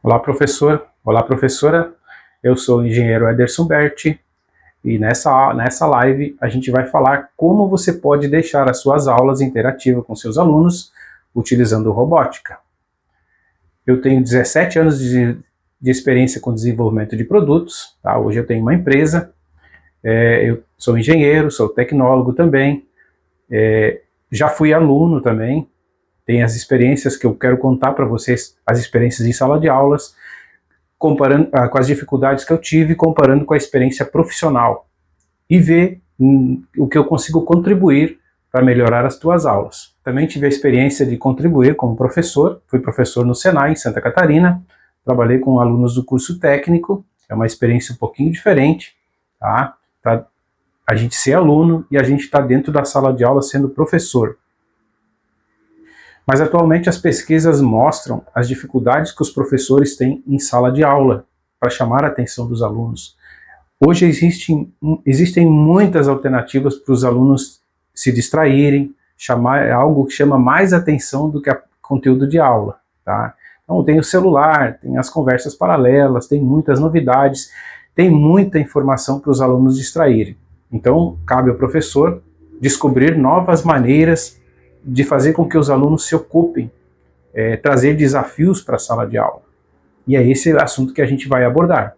Olá, professor. Olá, professora. Eu sou o engenheiro Ederson Berti e nessa live a gente vai falar como você pode deixar as suas aulas interativas com seus alunos utilizando robótica. Eu tenho 17 anos de experiência com desenvolvimento de produtos. Tá? Hoje eu tenho uma empresa, eu sou engenheiro, sou tecnólogo também, já fui aluno também, tenho as experiências que eu quero contar para vocês, as experiências em sala de aulas, comparando com as dificuldades que eu tive, comparando com a experiência profissional e ver o que eu consigo contribuir para melhorar as tuas aulas. Também tive a experiência de contribuir como professor, fui professor no Senai, em Santa Catarina, trabalhei com alunos do curso técnico, é uma experiência um pouquinho diferente, tá? Pra a gente ser aluno e a gente está dentro da sala de aula sendo professor. Mas atualmente as pesquisas mostram as dificuldades que os professores têm em sala de aula para chamar a atenção dos alunos. Hoje existem muitas alternativas para os alunos se distraírem, algo que chama mais atenção do que o conteúdo de aula. Tá? Então tem o celular, tem as conversas paralelas, tem muitas novidades, tem muita informação para os alunos distraírem. Então cabe ao professor descobrir novas maneiras de fazer com que os alunos se ocupem, trazer desafios para a sala de aula. E é esse assunto que a gente vai abordar.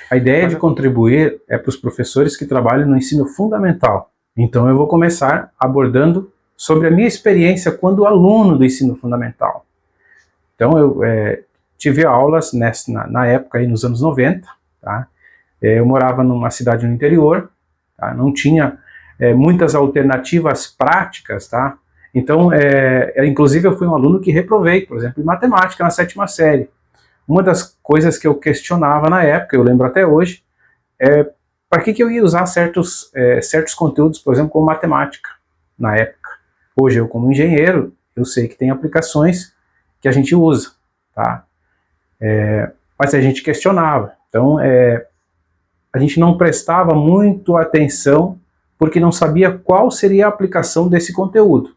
A ideia de contribuir é para os professores que trabalham no ensino fundamental. Então eu vou começar abordando sobre a minha experiência quando aluno do ensino fundamental. Então eu tive aulas na época, aí, nos anos 90. Tá? Eu morava numa cidade no interior, tá? Não tinha muitas alternativas práticas, tá? Então, inclusive eu fui um aluno que reprovei, por exemplo, em matemática na 7ª série. Uma das coisas que eu questionava na época, eu lembro até hoje, para que eu ia usar certos conteúdos, por exemplo, como matemática, na época. Hoje eu, como engenheiro, eu sei que tem aplicações que a gente usa, tá? Mas a gente questionava. Então, a gente não prestava muito atenção porque não sabia qual seria a aplicação desse conteúdo.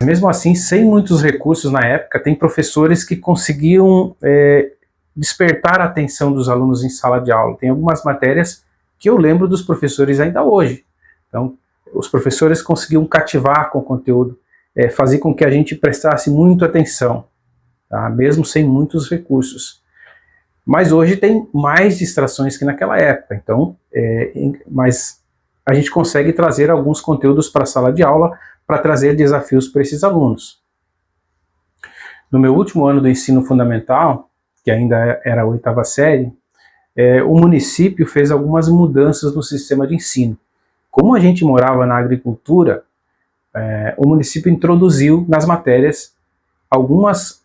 Mesmo assim, sem muitos recursos na época, tem professores que conseguiam despertar a atenção dos alunos em sala de aula. Tem algumas matérias que eu lembro dos professores ainda hoje. Então, os professores conseguiam cativar com o conteúdo, fazer com que a gente prestasse muito atenção, tá? Mesmo sem muitos recursos. Mas hoje tem mais distrações que naquela época, então, mas a gente consegue trazer alguns conteúdos para a sala de aula para trazer desafios para esses alunos. No meu último ano do ensino fundamental, que ainda era a 8ª série, o município fez algumas mudanças no sistema de ensino. Como a gente morava na agricultura, o município introduziu nas matérias algumas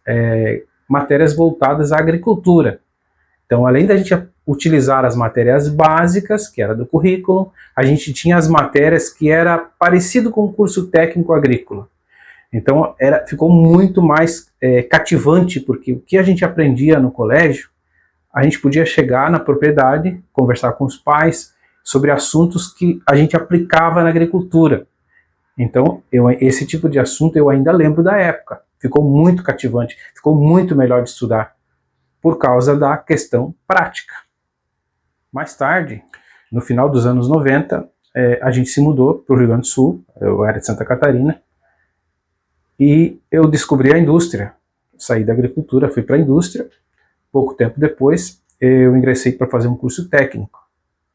matérias voltadas à agricultura. Então, além da gente utilizar as matérias básicas, que era do currículo, a gente tinha as matérias que era parecido com o curso técnico agrícola. Então, ficou muito mais cativante, porque o que a gente aprendia no colégio, a gente podia chegar na propriedade, conversar com os pais sobre assuntos que a gente aplicava na agricultura. Então, esse tipo de assunto eu ainda lembro da época. Ficou muito cativante, ficou muito melhor de estudar, por causa da questão prática. Mais tarde, no final dos anos 90, a gente se mudou para o Rio Grande do Sul, eu era de Santa Catarina, e eu descobri a indústria. Saí da agricultura, fui para a indústria. Pouco tempo depois, eu ingressei para fazer um curso técnico.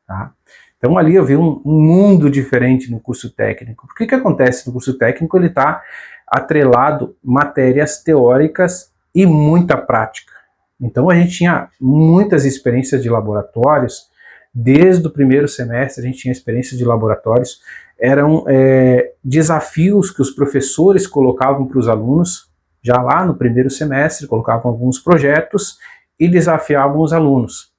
Tá? Então ali eu vi um mundo diferente no curso técnico. O que acontece no curso técnico? Ele está atrelado matérias teóricas e muita prática. Então a gente tinha muitas experiências de laboratórios, desde o primeiro semestre a gente tinha experiências de laboratórios, eram desafios que os professores colocavam para os alunos, já lá no primeiro semestre, colocavam alguns projetos e desafiavam os alunos.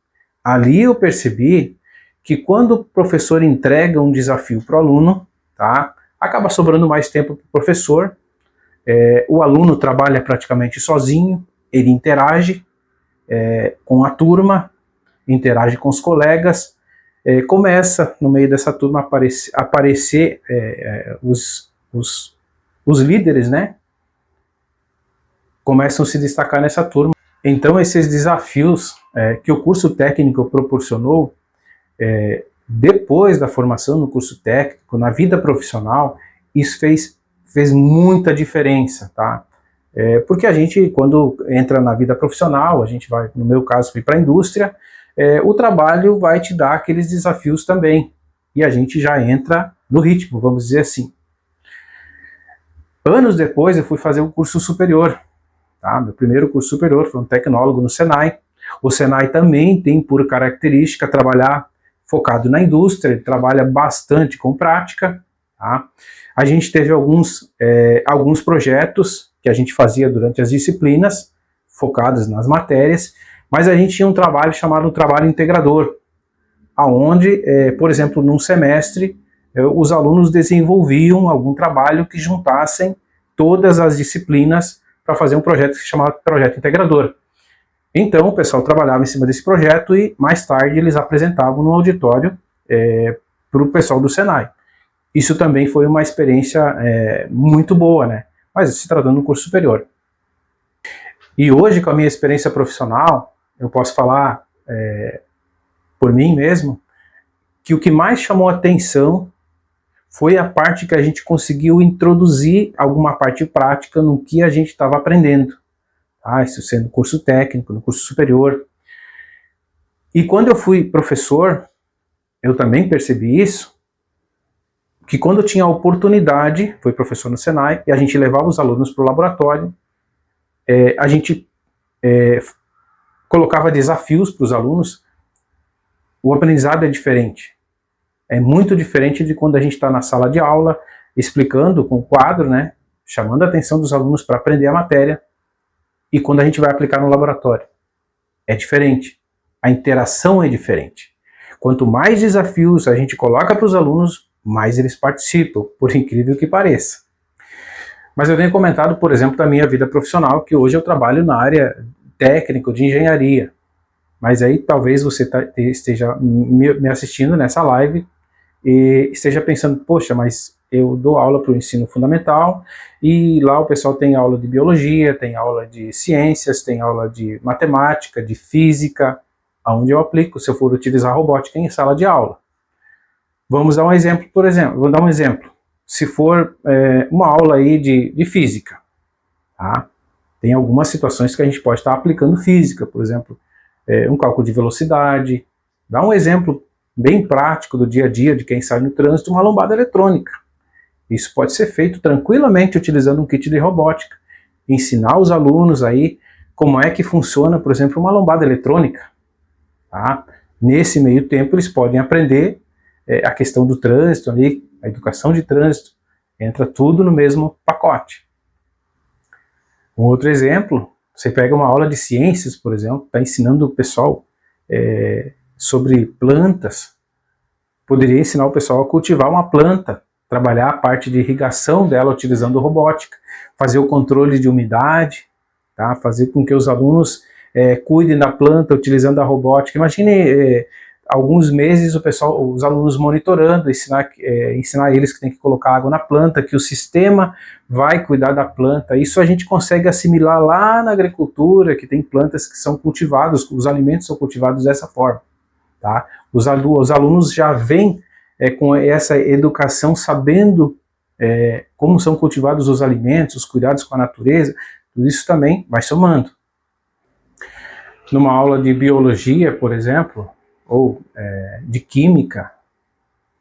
Ali eu percebi que quando o professor entrega um desafio para o aluno, tá, acaba sobrando mais tempo para o professor, o aluno trabalha praticamente sozinho, ele interage com a turma, interage com os colegas, começa no meio dessa turma a aparecer os líderes, né? começam a se destacar nessa turma. Então esses desafios que o curso técnico proporcionou, depois da formação no curso técnico, na vida profissional, isso fez muita diferença, tá? Porque a gente, quando entra na vida profissional, a gente vai, no meu caso, fui para a indústria, o trabalho vai te dar aqueles desafios também, e a gente já entra no ritmo, vamos dizer assim. Anos depois eu fui fazer um curso superior, tá? Meu primeiro curso superior foi um tecnólogo no Senai. O Senai também tem por característica trabalhar focado na indústria, ele trabalha bastante com prática, tá? A gente teve alguns projetos que a gente fazia durante as disciplinas, focados nas matérias, mas a gente tinha um trabalho chamado trabalho integrador, aonde, por exemplo, num semestre, os alunos desenvolviam algum trabalho que juntassem todas as disciplinas para fazer um projeto que se chamava projeto integrador. Então o pessoal trabalhava em cima desse projeto e mais tarde eles apresentavam no auditório para o pessoal do Senai. Isso também foi uma experiência muito boa, né? Mas se tratando de um curso superior. E hoje, com a minha experiência profissional, eu posso falar por mim mesmo, que o que mais chamou atenção foi a parte que a gente conseguiu introduzir alguma parte prática no que a gente estava aprendendo. Tá? Isso sendo no curso técnico, no curso superior. E quando eu fui professor, eu também percebi isso, que quando eu tinha a oportunidade, fui professor no Senai, e a gente levava os alunos para o laboratório, a gente colocava desafios para os alunos. O aprendizado é diferente. É muito diferente de quando a gente está na sala de aula, explicando com o quadro, né, chamando a atenção dos alunos para aprender a matéria, e quando a gente vai aplicar no laboratório. É diferente. A interação é diferente. Quanto mais desafios a gente coloca para os alunos, mais eles participam, por incrível que pareça. Mas eu tenho comentado, por exemplo, da minha vida profissional, que hoje eu trabalho na área técnica de engenharia. Mas aí talvez você esteja me assistindo nessa live e esteja pensando, poxa, mas eu dou aula para o ensino fundamental e lá o pessoal tem aula de biologia, tem aula de ciências, tem aula de matemática, de física, aonde eu aplico se eu for utilizar robótica em sala de aula. Vamos dar um exemplo, vou dar um exemplo. Se for uma aula aí de física, tá? Tem algumas situações que a gente pode estar aplicando física, por exemplo, um cálculo de velocidade. Dá um exemplo bem prático do dia a dia de quem sai no trânsito, uma lombada eletrônica. Isso pode ser feito tranquilamente utilizando um kit de robótica. Ensinar os alunos aí como é que funciona, por exemplo, uma lombada eletrônica. Tá? Nesse meio tempo eles podem aprender a questão do trânsito ali, a educação de trânsito, entra tudo no mesmo pacote. Um outro exemplo, você pega uma aula de ciências, por exemplo, está ensinando o pessoal sobre plantas, poderia ensinar o pessoal a cultivar uma planta, trabalhar a parte de irrigação dela utilizando robótica, fazer o controle de umidade, tá? Fazer com que os alunos cuidem da planta utilizando a robótica. Imagine alguns meses os alunos monitorando, ensinar eles que tem que colocar água na planta, que o sistema vai cuidar da planta. Isso a gente consegue assimilar lá na agricultura, que tem plantas que são cultivadas, os alimentos são cultivados dessa forma. Tá? Os alunos já vêm com essa educação sabendo como são cultivados os alimentos, os cuidados com a natureza, tudo isso também vai somando. Numa aula de biologia, por exemplo, ou de química,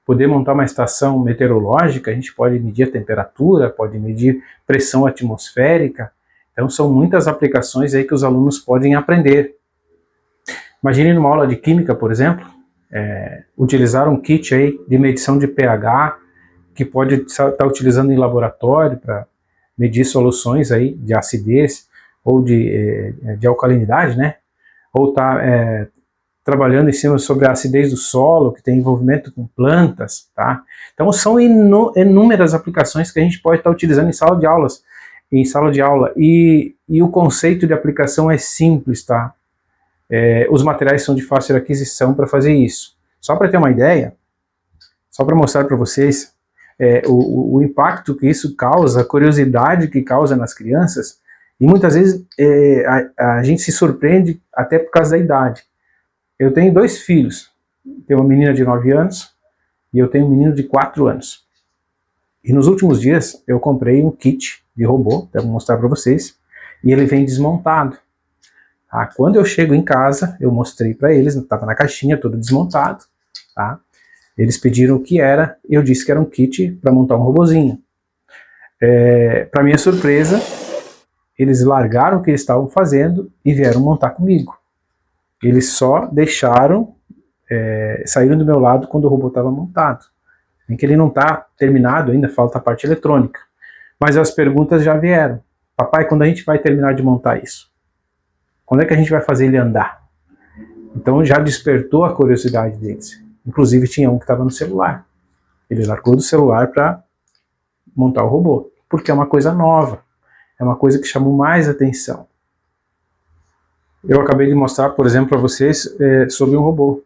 poder montar uma estação meteorológica, a gente pode medir a temperatura, pode medir pressão atmosférica, então são muitas aplicações aí que os alunos podem aprender. Imagine numa aula de química, por exemplo, utilizar um kit aí de medição de pH, que pode estar utilizando em laboratório para medir soluções aí de acidez ou de alcalinidade, né? Ou trabalhando em cima sobre a acidez do solo, que tem envolvimento com plantas, tá? Então são inúmeras aplicações que a gente pode estar utilizando em sala de aula, e o conceito de aplicação é simples, tá? Os materiais são de fácil aquisição para fazer isso. Só para ter uma ideia, só para mostrar para vocês o impacto que isso causa, a curiosidade que causa nas crianças, E muitas vezes a gente se surpreende até por causa da idade. Eu tenho 2 filhos, tenho uma menina de 9 anos e eu tenho um menino de 4 anos. E nos últimos dias eu comprei um kit de robô, para mostrar para vocês, e ele vem desmontado. Tá? Quando eu chego em casa, eu mostrei para eles, estava na caixinha, todo desmontado. Tá? Eles pediram o que era, e eu disse que era um kit para montar um robozinho. Para minha surpresa, eles largaram o que eles estavam fazendo e vieram montar comigo. Eles só deixaram, saíram do meu lado quando o robô estava montado. Em que ele não está terminado ainda, falta a parte eletrônica. Mas as perguntas já vieram. Papai, quando a gente vai terminar de montar isso? Quando é que a gente vai fazer ele andar? Então já despertou a curiosidade deles. Inclusive tinha um que estava no celular. Ele largou do celular para montar o robô. Porque é uma coisa nova. É uma coisa que chamou mais atenção. Eu acabei de mostrar, por exemplo, para vocês sobre um robô.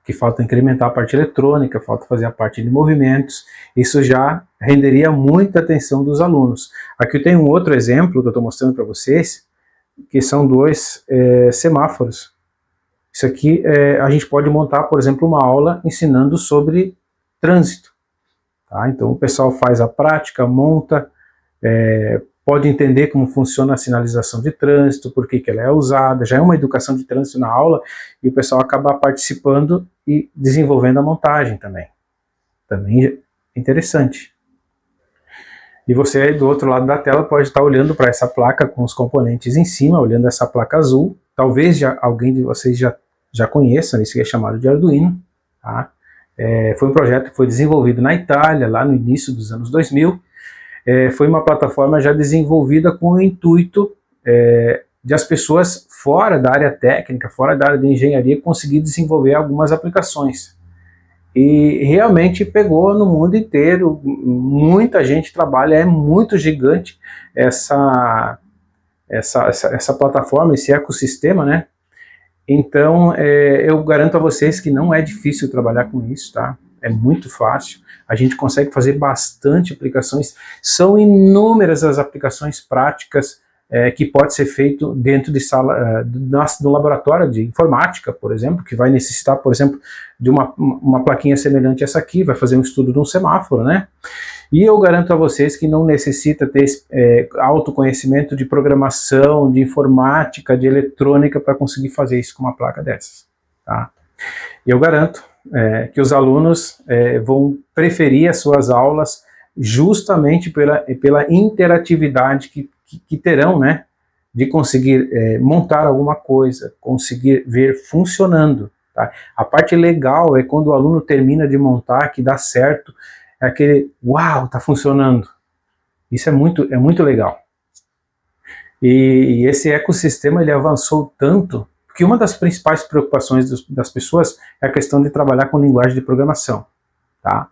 Que falta incrementar a parte eletrônica, falta fazer a parte de movimentos. Isso já renderia muita atenção dos alunos. Aqui eu tenho um outro exemplo que eu estou mostrando para vocês, que são 2 semáforos. Isso aqui a gente pode montar, por exemplo, uma aula ensinando sobre trânsito. Tá? Então o pessoal faz a prática, monta, pode entender como funciona a sinalização de trânsito, por que ela é usada, já é uma educação de trânsito na aula, e o pessoal acaba participando e desenvolvendo a montagem também. Também é interessante. E você aí do outro lado da tela pode estar olhando para essa placa com os componentes em cima, olhando essa placa azul. Talvez alguém de vocês já conheça, isso que é chamado de Arduino. Tá? Foi um projeto que foi desenvolvido na Itália, lá no início dos anos 2000. Foi uma plataforma já desenvolvida com o intuito de as pessoas fora da área técnica, fora da área de engenharia, conseguir desenvolver algumas aplicações. E realmente pegou no mundo inteiro, muita gente trabalha, é muito gigante essa plataforma, esse ecossistema, né? Então eu garanto a vocês que não é difícil trabalhar com isso, tá? É muito fácil, a gente consegue fazer bastante aplicações, são inúmeras as aplicações práticas que pode ser feito dentro de sala, no laboratório de informática, por exemplo, que vai necessitar, por exemplo, de uma plaquinha semelhante a essa aqui, vai fazer um estudo de um semáforo, né? E eu garanto a vocês que não necessita ter autoconhecimento de programação, de informática, de eletrônica para conseguir fazer isso com uma placa dessas, tá? E eu garanto que os alunos vão preferir as suas aulas justamente pela interatividade que terão, né, de conseguir montar alguma coisa, conseguir ver funcionando. Tá? A parte legal é quando o aluno termina de montar, que dá certo, é aquele, uau, está funcionando. Isso é muito legal. E esse ecossistema ele avançou tanto, porque uma das principais preocupações das pessoas é a questão de trabalhar com linguagem de programação. Tá?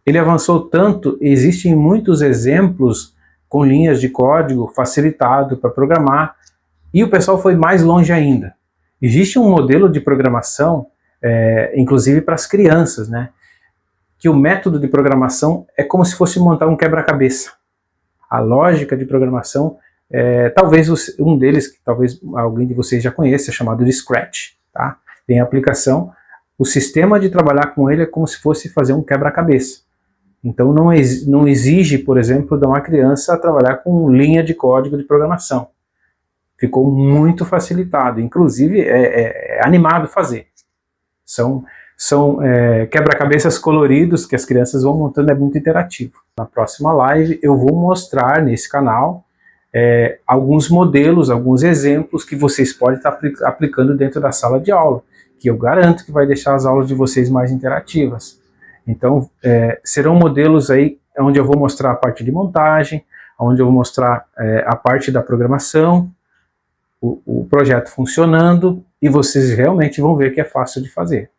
Ele avançou tanto, existem muitos exemplos com linhas de código facilitado para programar, e o pessoal foi mais longe ainda. Existe um modelo de programação, inclusive para as crianças, né? Que o método de programação é como se fosse montar um quebra-cabeça. A lógica de programação, talvez um deles, que talvez alguém de vocês já conheça, é chamado de Scratch. Tá? Tem a aplicação, o sistema de trabalhar com ele é como se fosse fazer um quebra-cabeça. Então não exige, por exemplo, de uma criança trabalhar com linha de código de programação. Ficou muito facilitado, inclusive é animado fazer. São quebra-cabeças coloridos que as crianças vão montando, é muito interativo. Na próxima live eu vou mostrar nesse canal alguns modelos, alguns exemplos que vocês podem estar aplicando dentro da sala de aula, que eu garanto que vai deixar as aulas de vocês mais interativas. Então, serão modelos aí onde eu vou mostrar a parte de montagem, onde eu vou mostrar a parte da programação, o projeto funcionando, e vocês realmente vão ver que é fácil de fazer.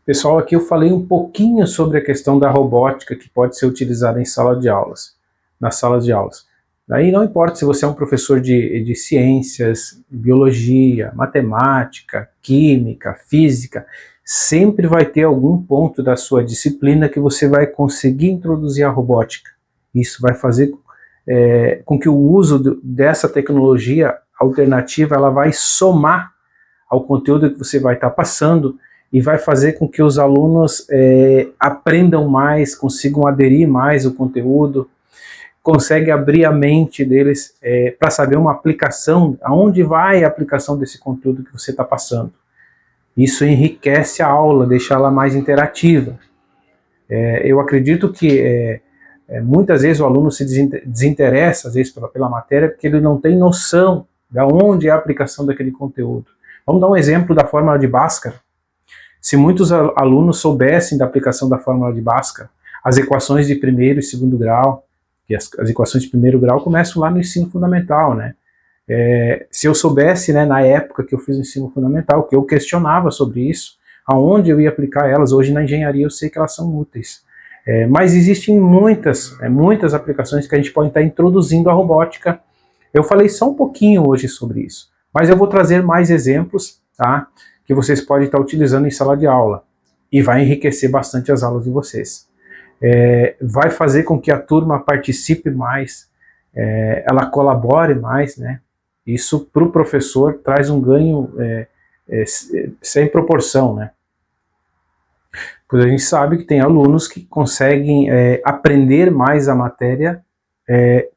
Pessoal, aqui eu falei um pouquinho sobre a questão da robótica que pode ser utilizada em sala de aulas, nas salas de aulas. Daí não importa se você é um professor de ciências, biologia, matemática, química, física, sempre vai ter algum ponto da sua disciplina que você vai conseguir introduzir a robótica. Isso vai fazer com que o uso dessa tecnologia alternativa ela vai somar ao conteúdo que você vai estar passando e vai fazer com que os alunos aprendam mais, consigam aderir mais ao conteúdo, conseguem abrir a mente deles para saber uma aplicação, aonde vai a aplicação desse conteúdo que você está passando. Isso enriquece a aula, deixa ela mais interativa. Eu acredito que muitas vezes o aluno se desinteressa às vezes pela matéria porque ele não tem noção de onde é a aplicação daquele conteúdo. Vamos dar um exemplo da fórmula de Bhaskara. Se muitos alunos soubessem da aplicação da fórmula de Bhaskara, as equações de primeiro e segundo grau, que as equações de primeiro grau começam lá no ensino fundamental, né? Se eu soubesse, né, na época que eu fiz o ensino fundamental, que eu questionava sobre isso, aonde eu ia aplicar elas, hoje na engenharia eu sei que elas são úteis. Mas existem muitas aplicações que a gente pode estar introduzindo a robótica. Eu falei só um pouquinho hoje sobre isso, mas eu vou trazer mais exemplos, tá, que vocês podem estar utilizando em sala de aula, e vai enriquecer bastante as aulas de vocês. Vai fazer com que a turma participe mais, ela colabore mais, né? Isso para o professor traz um ganho sem proporção, né? Pois a gente sabe que tem alunos que conseguem aprender mais a matéria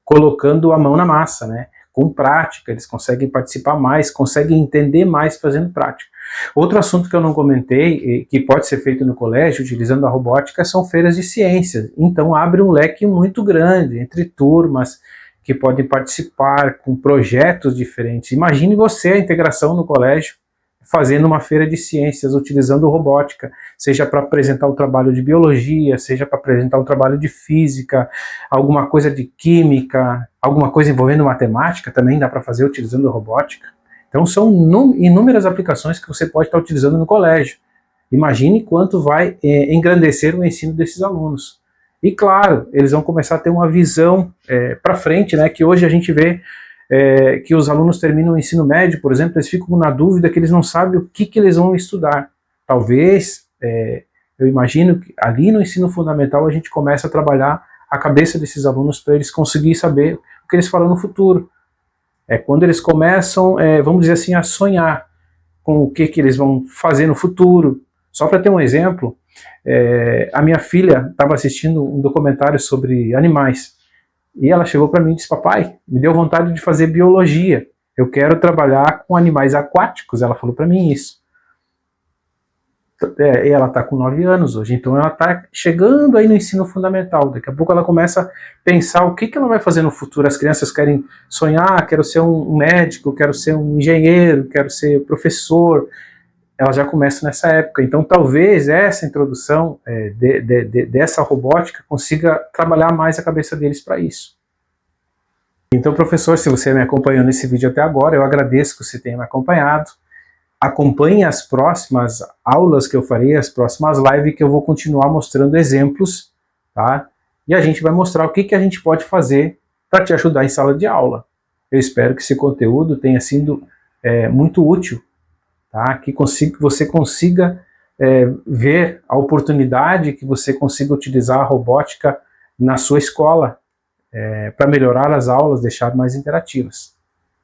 colocando a mão na massa, né? Com prática, eles conseguem participar mais, conseguem entender mais fazendo prática. Outro assunto que eu não comentei, que pode ser feito no colégio, utilizando a robótica, são feiras de ciências. Então abre um leque muito grande entre turmas que podem participar com projetos diferentes. Imagine você a integração no colégio, fazendo uma feira de ciências, utilizando robótica, seja para apresentar o trabalho de biologia, seja para apresentar o trabalho de física, alguma coisa de química, alguma coisa envolvendo matemática, também dá para fazer utilizando robótica. Então são inúmeras aplicações que você pode estar utilizando no colégio. Imagine quanto vai engrandecer o ensino desses alunos. E claro, eles vão começar a ter uma visão para frente, né, que hoje a gente vê que os alunos terminam o ensino médio, por exemplo, eles ficam na dúvida que eles não sabem o que eles vão estudar. Talvez, eu imagino que ali no ensino fundamental a gente começa a trabalhar a cabeça desses alunos para eles conseguirem saber o que eles farão no futuro. Quando eles começam, vamos dizer assim, a sonhar com o que eles vão fazer no futuro. Só para ter um exemplo, a minha filha estava assistindo um documentário sobre animais. E ela chegou para mim e disse: papai, me deu vontade de fazer biologia. Eu quero trabalhar com animais aquáticos. Ela falou para mim isso. E ela está com 9 anos hoje, então ela está chegando aí no ensino fundamental. Daqui a pouco ela começa a pensar o que ela vai fazer no futuro. As crianças querem sonhar, quero ser um médico, quero ser um engenheiro, quero ser professor. Ela já começa nessa época. Então talvez essa introdução dessa robótica consiga trabalhar mais a cabeça deles para isso. Então, professor, se você me acompanhou nesse vídeo até agora, eu agradeço que você tenha me acompanhado. Acompanhe as próximas aulas que eu farei, as próximas lives, que eu vou continuar mostrando exemplos, tá? E a gente vai mostrar o que a gente pode fazer para te ajudar em sala de aula. Eu espero que esse conteúdo tenha sido muito útil, tá? Que você consiga ver a oportunidade, que você consiga utilizar a robótica na sua escola para melhorar as aulas, deixar mais interativas.